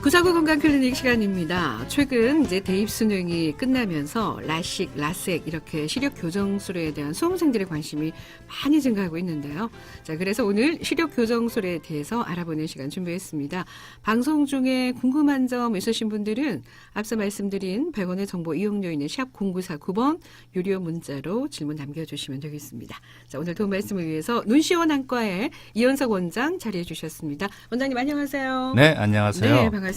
구사구 건강 클리닉 시간입니다. 최근 이제 대입 수능이 끝나면서 라식, 라섹 이렇게 시력 교정술에 대한 수험생들의 관심이 많이 증가하고 있는데요. 자, 그래서 오늘 시력 교정술에 대해서 알아보는 시간 준비했습니다. 방송 중에 궁금한 점 있으신 분들은 앞서 말씀드린 100원의 정보 이용료 있는 샵 0949번 유료 문자로 질문 남겨주시면 되겠습니다. 자, 오늘 도움 말씀을 위해서 눈시원 안과의 이현석 원장 자리해 주셨습니다. 원장님 안녕하세요. 네, 안녕하세요. 네, 반갑습니다.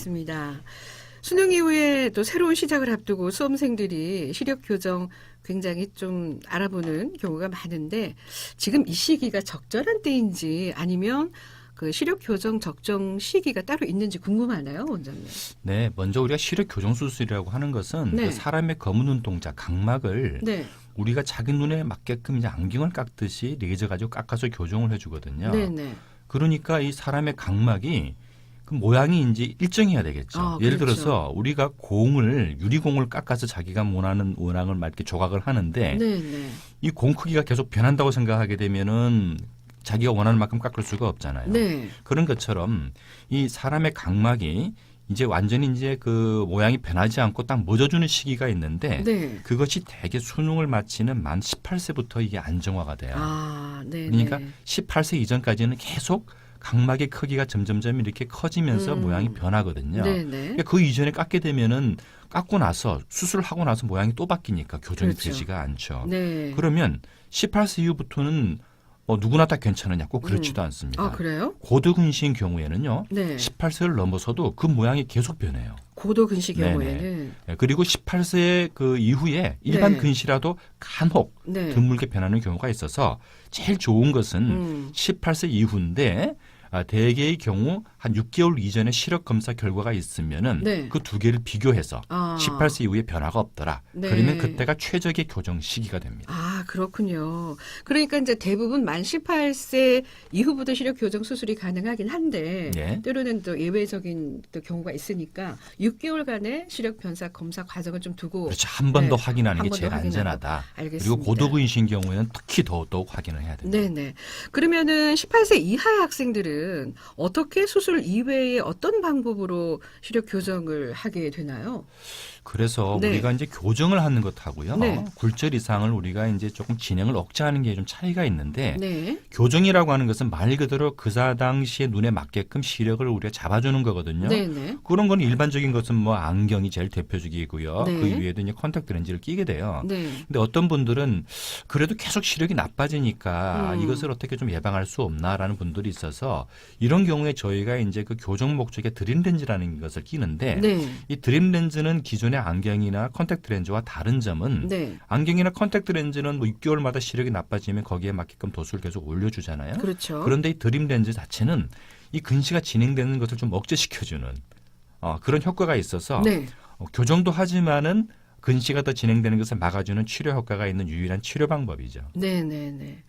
수능 이후에 또 새로운 시작을 앞두고 수험생들이 시력 교정 굉장히 좀 알아보는 경우가 많은데 지금 이 시기가 적절한 때인지 아니면 그 시력 교정 적정 시기가 따로 있는지 궁금하나요, 원장님? 네, 먼저 우리가 시력 교정 수술이라고 하는 것은 네. 그 사람의 검은 눈동자 각막을 네, 우리가 자기 눈에 맞게끔 이제 안경을 깎듯이 레이저 가지고 깎아서 교정을 해주거든요. 네, 네. 그러니까 이 사람의 각막이 그 모양이 이제 일정해야 되겠죠. 아, 예를 그렇죠. 들어서 우리가 유리공을 깎아서 자기가 원하는 원앙을 막 이렇게 조각을 하는데 네, 네. 이 공 크기가 계속 변한다고 생각하게 되면은 자기가 원하는 만큼 깎을 수가 없잖아요. 네. 그런 것처럼 이 사람의 각막이 이제 완전히 이제 그 모양이 변하지 않고 딱 멎어주는 시기가 있는데 네. 그것이 대개 수능을 마치는 만 18세부터 이게 안정화가 돼요. 아, 네. 그러니까 네. 18세 이전까지는 계속 각막의 크기가 점점점 이렇게 커지면서 모양이 변하거든요. 네, 네. 그러니까 그 이전에 깎게 되면은 깎고 나서 수술을 하고 나서 모양이 또 바뀌니까 교정이 그렇죠. 되지가 않죠. 네. 그러면 18세 이후부터는 누구나 다 괜찮으냐? 꼭 그렇지도 않습니다. 아, 그래요? 고도근시인 경우에는요. 네. 18세를 넘어서도 그 모양이 계속 변해요. 고도 근시 네네. 경우에는 그리고 18세 그 이후에 일반 네. 근시라도 간혹 네. 드물게 변하는 경우가 있어서 제일 좋은 것은 18세 이후인데 대개의 경우 한 6개월 이전에 시력 검사 결과가 있으면은 네. 그 두 개를 비교해서 아. 18세 이후에 변화가 없더라. 네. 그러면 그때가 최적의 교정 시기가 됩니다. 아, 그렇군요. 그러니까 이제 대부분 만 18세 이후부터 시력 교정 수술이 가능하긴 한데 예. 때로는 또 예외적인 또 경우가 있으니까 6개월간의 시력 변사 검사 과정을 좀 두고 그렇죠. 한 번 더 네. 확인하는 한 게 번 더 제일 확인하고. 안전하다. 알겠습니다. 그리고 고도근이신 경우에는 특히 더욱 확인을 해야 됩니다. 네네. 그러면은 18세 이하의 학생들은 어떻게 수술 이외에 어떤 방법으로 시력 교정을 하게 되나요? 그래서 네. 우리가 이제 교정을 하는 것하고요. 네. 굴절 이상을 우리가 이제 조금 진행을 억제하는 게 좀 차이가 있는데 네. 교정이라고 하는 것은 말 그대로 그 당시에 눈에 맞게끔 시력을 우리가 잡아주는 거거든요. 네네. 그런 건 일반적인 것은 뭐 안경이 제일 대표적이고요. 네. 그 위에도 이제 컨택트 렌즈를 끼게 돼요. 네. 근데 어떤 분들은 그래도 계속 시력이 나빠지니까 음. 이것을 어떻게 좀 예방할 수 없나라는 분들이 있어서 이런 경우에 저희가 이제 그 교정 목적의 드림 렌즈라는 것을 끼는데 네. 이 드림 렌즈는 기존의 안경이나 컨택트 렌즈와 다른 점은 네. 안경이나 컨택트 렌즈는 뭐 6개월마다 시력이 나빠지면 거기에 맞게끔 도수를 계속 올려주잖아요. 그렇죠. 그런데 이 드림 렌즈 자체는 이 근시가 진행되는 것을 좀 억제시켜주는 그런 효과가 있어서 네. 교정도 하지만은 근시가 더 진행되는 것을 막아주는 치료 효과가 있는 유일한 치료 방법이죠. 네네네.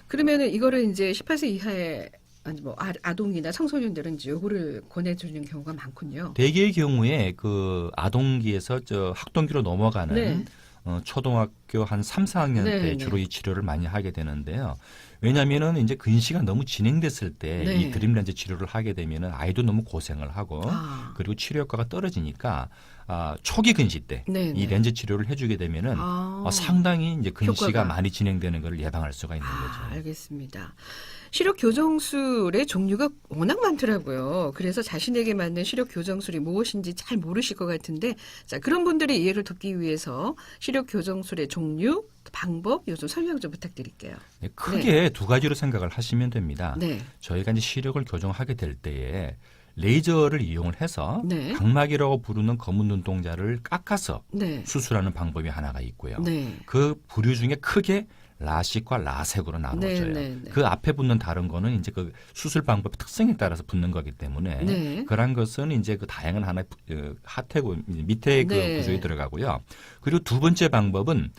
그러면은 이거를 이제 18세 이하의 아니 뭐 아동이나 청소년들은 이제 요거를 권해주는 경우가 많군요. 대개의 경우에 그 아동기에서 학동기로 넘어가는 네. 초등학교 한 3, 4학년 네, 때 네. 주로 이 치료를 많이 하게 되는데요. 왜냐하면은 이제 근시가 너무 진행됐을 때 네. 이 드림 렌즈 치료를 하게 되면은 아이도 너무 고생을 하고 아. 그리고 치료 효과가 떨어지니까 초기 근시 때 네, 이 네. 렌즈 치료를 해주게 되면은 아. 상당히 이제 근시가 효과가. 많이 진행되는 것을 예방할 수가 있는 아, 거죠. 알겠습니다. 시력 교정술의 종류가 워낙 많더라고요. 그래서 자신에게 맞는 시력 교정술이 무엇인지 잘 모르실 것 같은데, 자, 그런 분들의 이해를 돕기 위해서 시력 교정술의 종류, 방법, 요즘 설명 좀 부탁드릴게요. 네, 크게 두 가지로 생각을 하시면 됩니다. 네. 저희가 이제 시력을 교정하게 될 때에 레이저를 이용을 해서 네. 각막이라고 부르는 검은 눈동자를 깎아서 네. 수술하는 방법이 하나가 있고요. 네. 그 부류 중에 크게 라식과 라섹으로 나눠져요. 네, 네, 네. 그 앞에 붙는 다른 거는 이제 그 수술 방법의 특성에 따라서 붙는 거기 때문에 네. 그런 것은 이제 그 다양한 하나의 하태고 밑에 그 네. 구조에 들어가고요. 그리고 두 번째 방법은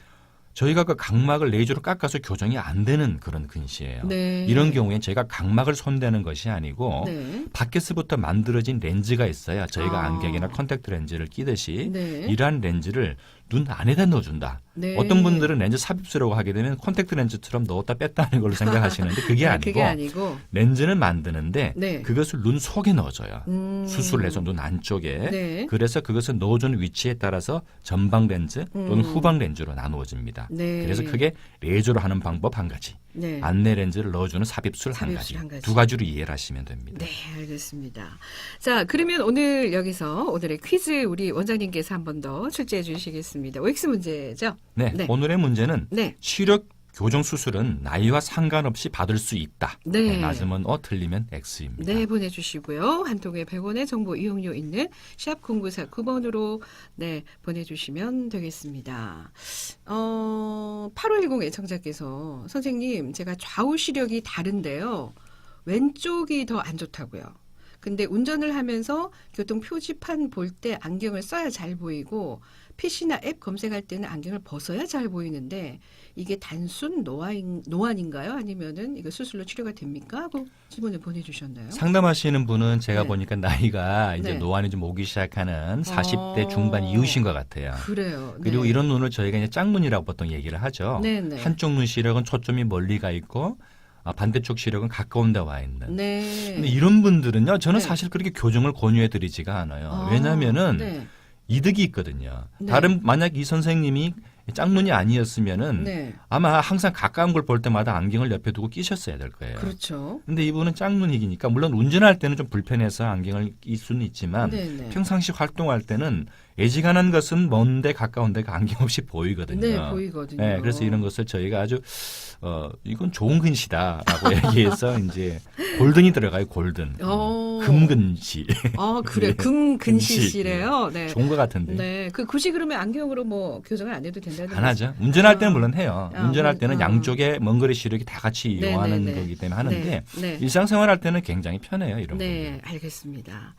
저희가 그 각막을 레이저로 깎아서 교정이 안 되는 그런 근시예요. 네. 이런 경우엔 저희가 각막을 손대는 것이 아니고 네. 밖에서부터 만들어진 렌즈가 있어요. 저희가 아. 안경이나 컨택트 렌즈를 끼듯이 네. 이러한 렌즈를 눈 안에다 넣어준다. 네. 어떤 분들은 렌즈 삽입술이라고 하게 되면 콘택트 렌즈처럼 넣었다 뺐다 하는 걸로 생각하시는데 그게 아니고, 그게 아니고 렌즈는 만드는데 네. 그것을 눈 속에 넣어줘요. 수술을 해서 눈 안쪽에. 네. 그래서 그것을 넣어주는 위치에 따라서 전방 렌즈 또는 후방 렌즈로 나누어집니다. 네. 그래서 크게 레이저로 하는 방법 한 가지, 네. 안내 렌즈를 넣어주는 삽입술 한 가지, 두 가지로 이해를 하시면 됩니다. 네, 알겠습니다. 자, 그러면 오늘 여기서 오늘의 퀴즈 우리 원장님께서 한 번 더 출제해 주시겠습니다. OX 문제죠? 네, 네. 오늘의 문제는 네. 시력 교정 수술은 나이와 상관없이 받을 수 있다. 네. 맞으면 O, 틀리면 X입니다. 네, 보내주시고요. 한 통에 100원의 정보 이용료 있는 샵 0949번으로 네, 보내주시면 되겠습니다. 8510 애청자께서 선생님, 제가 좌우 시력이 다른데요. 왼쪽이 더 안 좋다고요. 근데 운전을 하면서 교통 표지판 볼 때 안경을 써야 잘 보이고 PC나 앱 검색할 때는 안경을 벗어야 잘 보이는데 이게 단순 노안인가요? 아니면은 이거 수술로 치료가 됩니까? 하고 질문을 보내주셨나요? 상담하시는 분은 제가 네. 보니까 나이가 이제 네. 노안이 좀 오기 시작하는 40대 중반 이후신 것 같아요. 그래요. 그리고 네. 이런 눈을 저희가 이제 짝눈이라고 보통 얘기를 하죠. 네네. 한쪽 눈 시력은 초점이 멀리 가 있고 반대쪽 시력은 가까운 데 와 있는. 네. 근데 이런 분들은요, 저는 네. 사실 그렇게 교정을 권유해 드리지가 않아요. 왜냐하면은 네. 이득이 있거든요. 네. 다른 만약 이 선생님이 짝눈이 아니었으면은 네. 아마 항상 가까운 걸 볼 때마다 안경을 옆에 두고 끼셨어야 될 거예요. 그렇죠. 근데 이분은 짝눈이니까 물론 운전할 때는 좀 불편해서 안경을 낄 수는 있지만 네네. 평상시 활동할 때는 애지간한 것은 먼데 가까운 데가 안경 없이 보이거든요. 네, 보이거든요. 네, 그래서 이런 것을 저희가 아주 이건 좋은 근시다라고 얘기해서 이제 골든이 들어가요. 골든. 금근시. 그래. 네. 금근시시래요. 네. 좋은 것 같은데. 네. 굳이 그러면 안경으로 뭐 교정을 안 해도 된다는 안 하죠. 운전할 때는 아. 물론 해요. 아, 운전할 때는 아. 양쪽에 먼 거리 시력이 다 같이 네, 이용하는 네, 네. 거기 때문에 하는데 네. 일상생활 할 때는 굉장히 편해요. 이런 네, 거. 알겠습니다.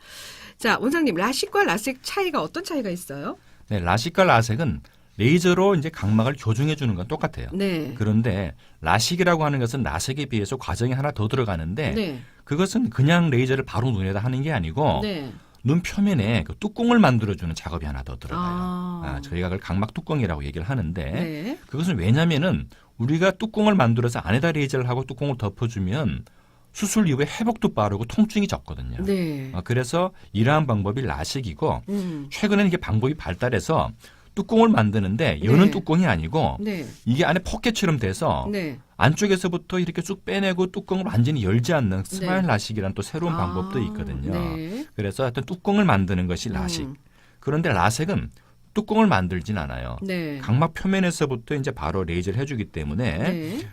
자, 원장님, 라식과 라섹 차이가 어떤 차이가 있어요? 네, 라식과 라섹은 레이저로 이제 각막을 교정해 주는 건 똑같아요. 네. 그런데 라식이라고 하는 것은 라섹에 비해서 과정이 하나 더 들어가는데 네. 그것은 그냥 레이저를 바로 눈에다 하는 게 아니고 네. 눈 표면에 그 뚜껑을 만들어주는 작업이 하나 더 들어가요. 저희가 그걸 각막 뚜껑이라고 얘기를 하는데 네. 그것은 왜냐하면은 우리가 뚜껑을 만들어서 안에다 레이저를 하고 뚜껑을 덮어주면 수술 이후에 회복도 빠르고 통증이 적거든요. 네. 그래서 이러한 방법이 라식이고 최근에는 이게 방법이 발달해서 뚜껑을 만드는데 여는 네. 뚜껑이 아니고 네. 이게 안에 포켓처럼 돼서 네. 안쪽에서부터 이렇게 쭉 빼내고 뚜껑을 완전히 열지 않는 스마일 라식이라는 또 새로운 아, 방법도 있거든요. 네. 그래서 하여튼 뚜껑을 만드는 것이 라식. 그런데 라섹은 뚜껑을 만들진 않아요. 네. 각막 표면에서부터 이제 바로 레이저를 해주기 때문에 네.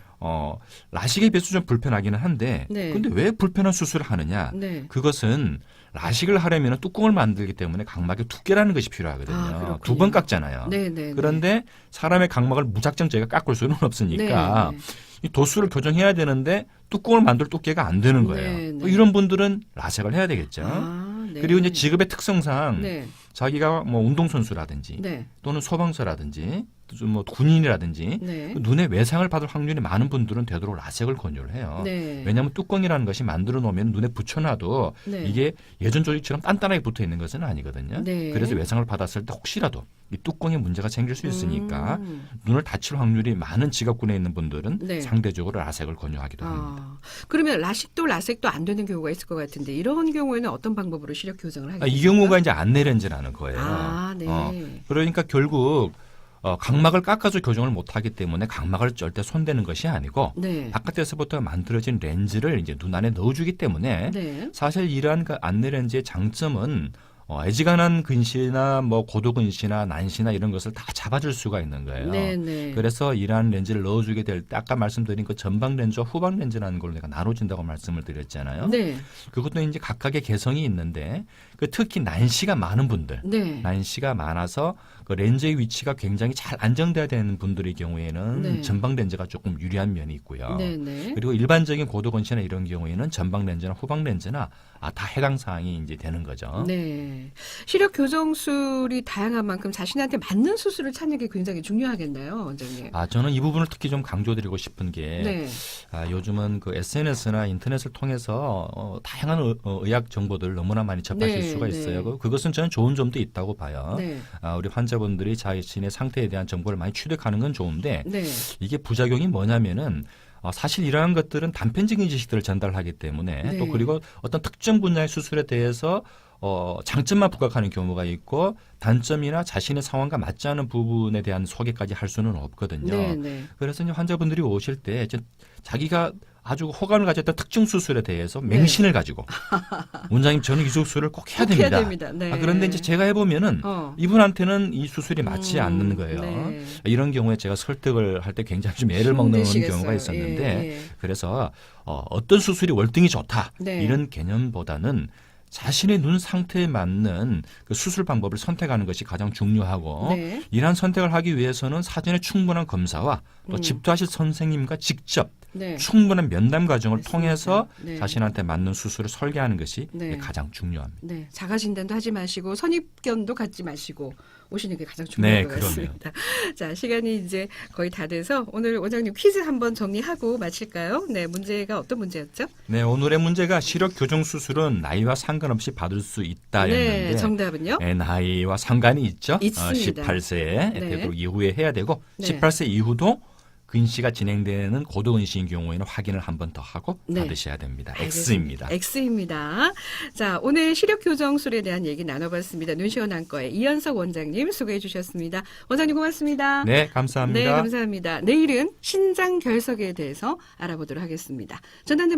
라식에 비해서 좀 불편하기는 한데 네. 근데 왜 불편한 수술을 하느냐? 네. 그것은 라식을 하려면 뚜껑을 만들기 때문에 각막의 두께라는 것이 필요하거든요. 그렇군요. 두 번 깎잖아요. 네, 네, 네. 그런데 사람의 각막을 무작정 저희가 깎을 수는 없으니까 네, 네. 이 도수를 교정해야 되는데 뚜껑을 만들 두께가 안 되는 거예요. 네, 네. 이런 분들은 라섹을 해야 되겠죠. 네. 그리고 이제 직업의 특성상 네. 자기가 뭐 운동선수라든지 네. 또는 소방서라든지 뭐 군인이라든지 네. 눈에 외상을 받을 확률이 많은 분들은 되도록 라섹을 권유를 해요. 네. 왜냐하면 뚜껑이라는 것이 만들어 놓으면 눈에 붙여놔도 네. 이게 예전 조직처럼 단단하게 붙어 있는 것은 아니거든요. 네. 그래서 외상을 받았을 때 혹시라도 이 뚜껑에 문제가 생길 수 있으니까 음. 눈을 다칠 확률이 많은 지갑군에 있는 분들은 네. 상대적으로 라섹을 권유하기도 합니다. 그러면 라식도 라섹도 안 되는 경우가 있을 것 같은데 이런 경우에는 어떤 방법으로 시력 교정을 하게 이 됩니까? 경우가 이제 안내렌즈라는 거예요. 네. 그러니까 결국 각막을 깎아서 교정을 못하기 때문에 각막을 절대 손대는 것이 아니고 네. 바깥에서부터 만들어진 렌즈를 이제 눈 안에 넣어주기 때문에 네. 사실 사실 이러한 그 안내렌즈의 장점은 애지간한 근시나 뭐 고도근시나 난시나 이런 것을 다 잡아줄 수가 있는 거예요. 네, 네. 그래서 이러한 렌즈를 넣어주게 될 때 아까 말씀드린 그 전방 렌즈와 후방 렌즈라는 걸 내가 나눠진다고 말씀을 드렸잖아요. 네. 그것도 이제 각각의 개성이 있는데 그 특히 난시가 많은 분들, 네. 난시가 많아서 그 렌즈의 위치가 굉장히 잘 안정돼야 되는 분들의 경우에는 네. 전방 렌즈가 조금 유리한 면이 있고요. 네, 네. 그리고 일반적인 고도근시나 이런 경우에는 전방 렌즈나 후방 렌즈나 다 해당 사항이 이제 되는 거죠. 네. 시력 교정술이 다양한 만큼 자신한테 맞는 수술을 찾는 게 굉장히 중요하겠네요, 원장님. 저는 이 부분을 특히 좀 강조드리고 싶은 게 네. 요즘은 그 SNS나 인터넷을 통해서 다양한 의학 정보들 너무나 많이 접하실 네. 수 수가 네. 있어요. 그것은 저는 좋은 점도 있다고 봐요. 네. 우리 환자분들이 자신의 상태에 대한 정보를 많이 취득하는 건 좋은데 네. 이게 부작용이 뭐냐면은 사실 이러한 것들은 단편적인 지식들을 전달하기 때문에 네. 또 그리고 어떤 특정 분야의 수술에 대해서 장점만 부각하는 경우가 있고 단점이나 자신의 상황과 맞지 않은 부분에 대한 소개까지 할 수는 없거든요. 네. 네. 그래서 이제 환자분들이 오실 때 이제 자기가 아주 호감을 가졌던 특정 수술에 대해서 맹신을 가지고 원장님 저는 이 수술을 꼭 해야 꼭 됩니다. 해야 됩니다. 네. 그런데 이제 제가 해보면은 이분한테는 이 수술이 맞지 않는 거예요. 네. 이런 경우에 제가 설득을 할 때 굉장히 좀 애를 먹는 힘드시겠어요. 경우가 있었는데 예. 그래서 어떤 수술이 월등히 좋다 네. 이런 개념보다는 자신의 눈 상태에 맞는 그 수술 방법을 선택하는 것이 가장 중요하고 네. 이러한 선택을 하기 위해서는 사전에 충분한 검사와 또 집도하실 선생님과 직접 네. 충분한 면담 과정을 맞습니다. 통해서 네. 자신한테 맞는 수술을 설계하는 것이 네. 가장 중요합니다. 네, 자가 진단도 하지 마시고 선입견도 갖지 마시고 오시는 게 가장 중요한 네, 것 그럼요. 같습니다. 자, 시간이 이제 거의 다 돼서 오늘 원장님 퀴즈 한번 정리하고 마칠까요? 네, 문제가 어떤 문제였죠? 네, 오늘의 문제가 시력 교정 수술은 나이와 상관없이 받을 수 있다였는데 네, 정답은요? 네, 나이와 상관이 있죠. 있습니다. 18세 네. 되도록 이후에 해야 되고 네. 18세 이후도 근시가 진행되는 고도근시인 경우에는 확인을 한 번 더 하고 네. 받으셔야 됩니다. 알겠습니다. X입니다. X입니다. 자, 오늘 시력 교정술에 대한 얘기 나눠봤습니다. 눈시원 안과의 이현석 원장님 수고해 주셨습니다. 원장님 고맙습니다. 네, 감사합니다. 네, 감사합니다. 내일은 신장 결석에 대해서 알아보도록 하겠습니다. 전단지